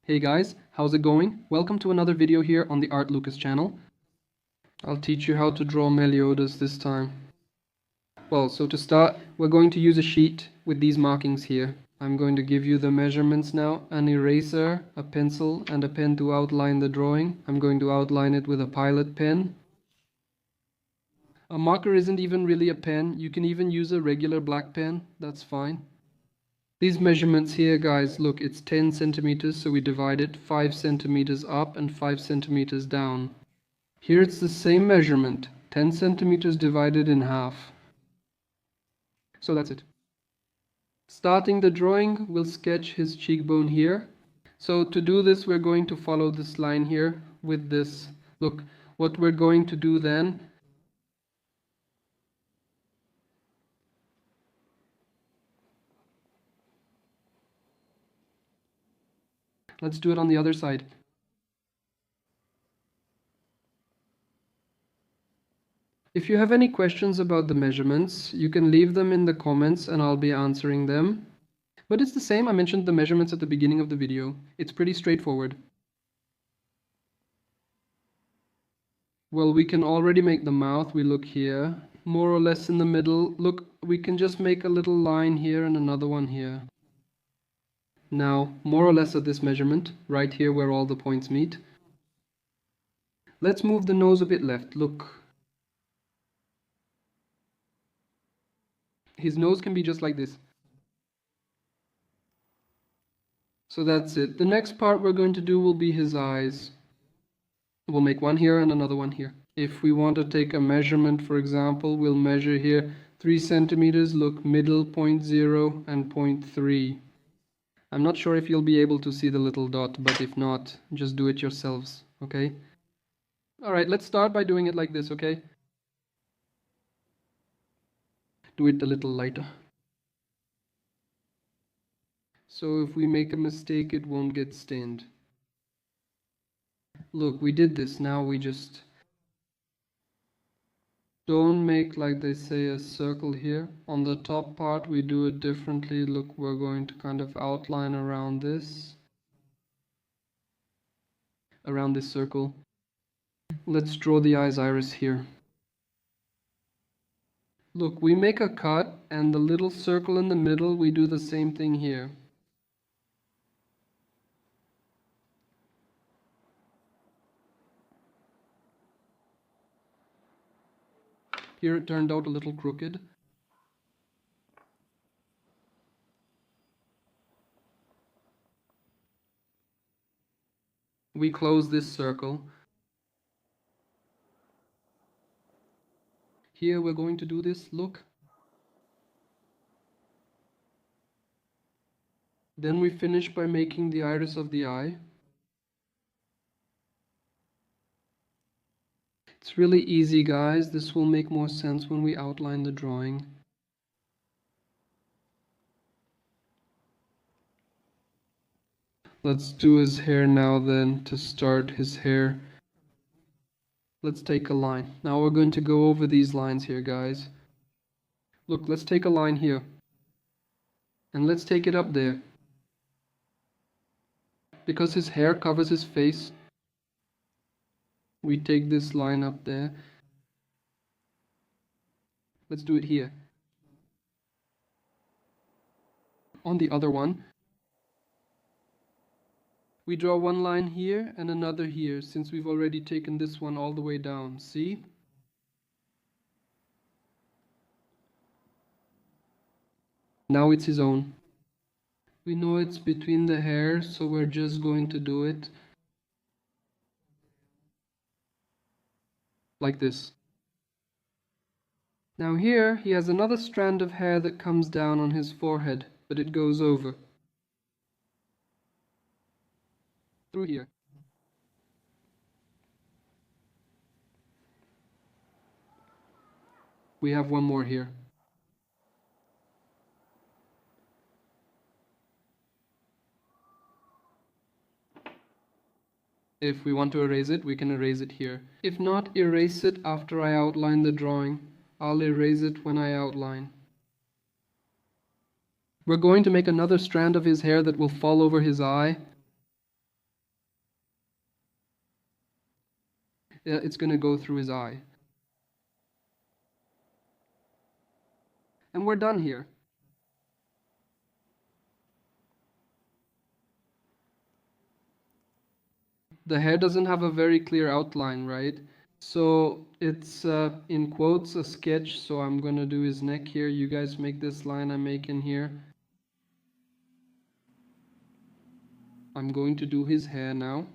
Hey guys, how's it going? Welcome to another video here on the Art Lucas channel. I'll teach you how to draw Meliodas this time. Well, so to start, we're going to use a sheet with these markings here. I'm going to give you the measurements now, an eraser, a pencil, and a pen to outline the drawing. I'm going to outline it with a Pilot pen. A marker isn't even really a pen. You can even use a regular black pen, that's fine. These measurements here, guys, look, it's 10 centimeters, so we divide it 5 centimeters up and 5 centimeters down. Here it's the same measurement, 10 centimeters divided in half. So that's it. Starting the drawing, we'll sketch his cheekbone here. So to do this, we're going to follow this line here with this. Look, what we're going to do then, let's do it on the other side. If you have any questions about the measurements, you can leave them in the comments and I'll be answering them. But it's the same, I mentioned the measurements at the beginning of the video. It's pretty straightforward. Well, we can already make the mouth. We look here, more or less in the middle. Look, we can just make a little line here and another one here. Now, more or less at this measurement, right here where all the points meet. Let's move the nose a bit left. Look. His nose can be just like this. So that's it. The next part we're going to do will be his eyes. We'll make one here and another one here. If we want to take a measurement, for example, we'll measure here 3 centimeters, look, middle, 0.0 and 0.3. I'm not sure if you'll be able to see the little dot, but if not, just do it yourselves, okay? Alright, let's start by doing it like this, okay? Do it a little lighter. So if we make a mistake, it won't get stained. Look, we did this, now we just don't make, like they say, a circle here. On the top part we do it differently. Look, we're going to kind of outline around this circle. Let's draw the eye's iris here. Look, we make a cut and the little circle in the middle, we do the same thing here. Here it turned out a little crooked. We close this circle. Here we're going to do this, look. Then we finish by making the iris of the eye. It's really easy, guys. This will make more sense when we outline the drawing. Let's do his hair now then. To start his hair, let's take a line. Now we're going to go over these lines here, guys. Look, let's take a line here. And let's take it up there. Because his hair covers his face, we take this line up there. Let's do it here. On the other one, we draw one line here and another here, since we've already taken this one all the way down. See? Now it's his own. We know it's between the hairs, so we're just going to do it like this. Now here he has another strand of hair that comes down on his forehead, but it goes over. Through here. We have one more here. If we want to erase it, we can erase it here. If not, erase it after I outline the drawing. I'll erase it when I outline. We're going to make another strand of his hair that will fall over his eye. it's going to go through his eye. And we're done here. The hair doesn't have a very clear outline, right? So it's in quotes a sketch, so I'm going to do his neck here. You guys make this line I'm making here. I'm going to do his hair now.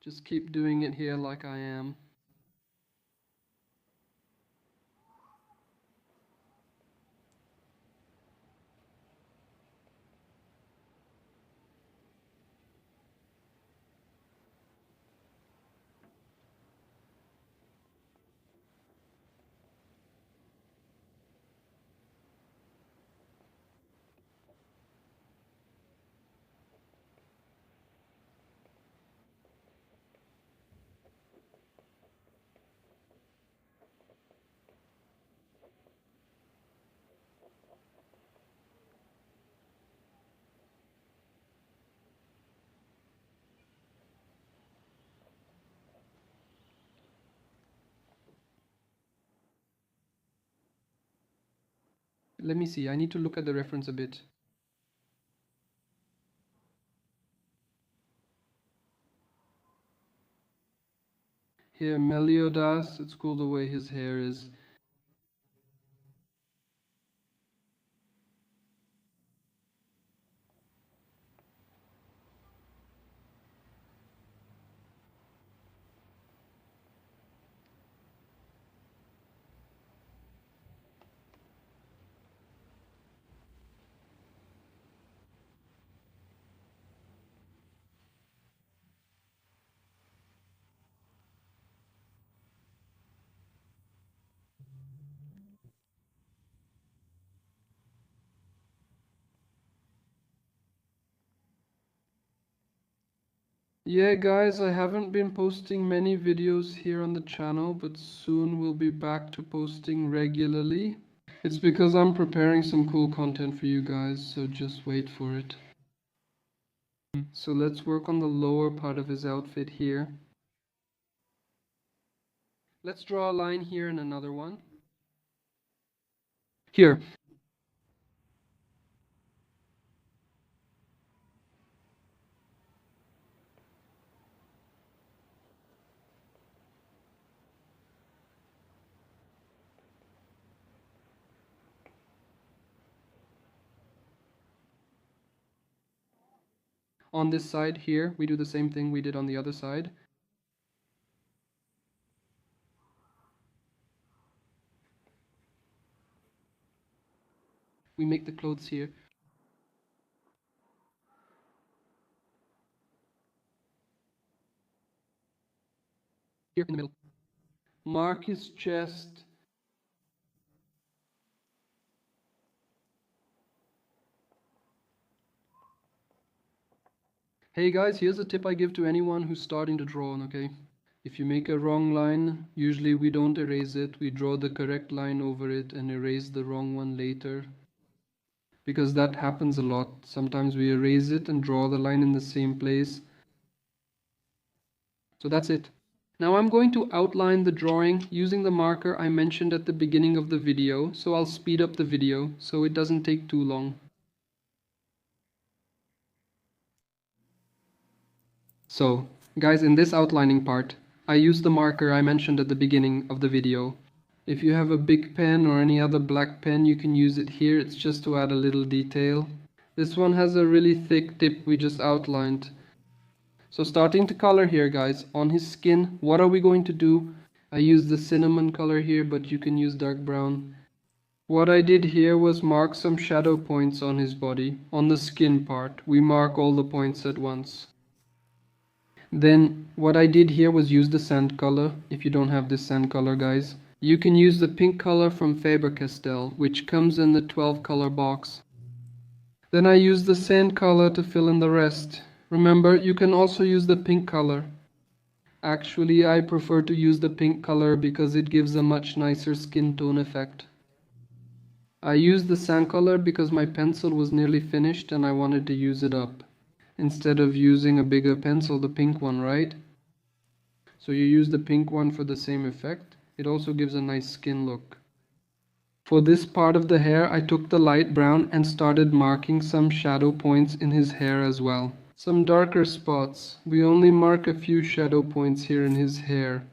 Just keep doing it here like I am. Let me see, I need to look at the reference a bit. Here, Meliodas, it's cool the way his hair is. Yeah guys, I haven't been posting many videos here on the channel, but soon we'll be back to posting regularly. It's because I'm preparing some cool content for you guys, so just wait for it. So let's work on the lower part of his outfit here. Let's draw a line here and another one. Here. On this side here, we do the same thing we did on the other side. We make the clothes here. Here in the middle. Mark his chest. Hey guys, here's a tip I give to anyone who's starting to draw, okay? If you make a wrong line, usually we don't erase it, we draw the correct line over it and erase the wrong one later. Because that happens a lot. Sometimes we erase it and draw the line in the same place. So that's it. Now I'm going to outline the drawing using the marker I mentioned at the beginning of the video, so I'll speed up the video so it doesn't take too long. So, guys, in this outlining part, I use the marker I mentioned at the beginning of the video. If you have a big pen or any other black pen, you can use it here, it's just to add a little detail. This one has a really thick tip we just outlined. So starting to color here, guys, on his skin, what are we going to do? I used the cinnamon color here, but you can use dark brown. What I did here was mark some shadow points on his body. On the skin part, we mark all the points at once. Then what I did here was use the sand color. If you don't have this sand color, guys, you can use the pink color from Faber-Castell, which comes in the 12 color box. Then I used the sand color to fill in the rest. Remember, you can also use the pink color. Actually, I prefer to use the pink color because it gives a much nicer skin tone effect. I used the sand color because my pencil was nearly finished and I wanted to use it up. Instead of using a bigger pencil, the pink one, right? So you use the pink one for the same effect. It also gives a nice skin look. For this part of the hair, I took the light brown and started marking some shadow points in his hair as well. Some darker spots. We only mark a few shadow points here in his hair,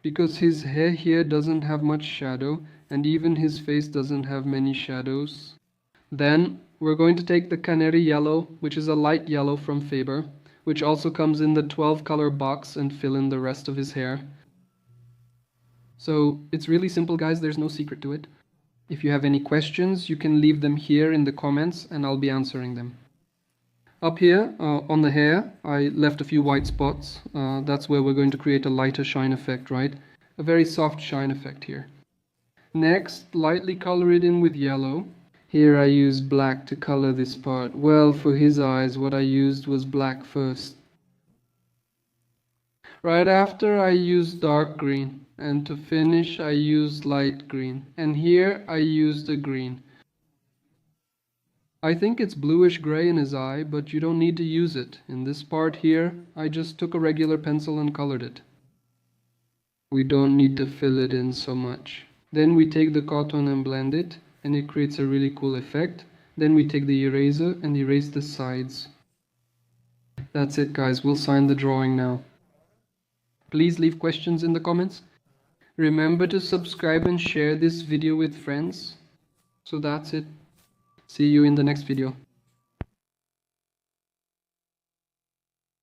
because his hair here doesn't have much shadow, and even his face doesn't have many shadows. Then we're going to take the canary yellow, which is a light yellow from Faber, which also comes in the 12 color box, and fill in the rest of his hair. So it's really simple, guys, there's no secret to it. If you have any questions, you can leave them here in the comments and I'll be answering them. Up here on the hair, I left a few white spots. That's where we're going to create a lighter shine effect, right? A very soft shine effect here. Next, lightly color it in with yellow. Here I used black to color this part. Well, for his eyes, what I used was black first. Right after, I used dark green. And to finish, I used light green. And here, I used a green. I think it's bluish gray in his eye, but you don't need to use it. In this part here, I just took a regular pencil and colored it. We don't need to fill it in so much. Then we take the cotton and blend it, and it creates a really cool effect. Then we take the eraser and erase the sides. That's it, guys. We'll sign the drawing now. Please leave questions in the comments. Remember to subscribe and share this video with friends. So that's it. See you in the next video.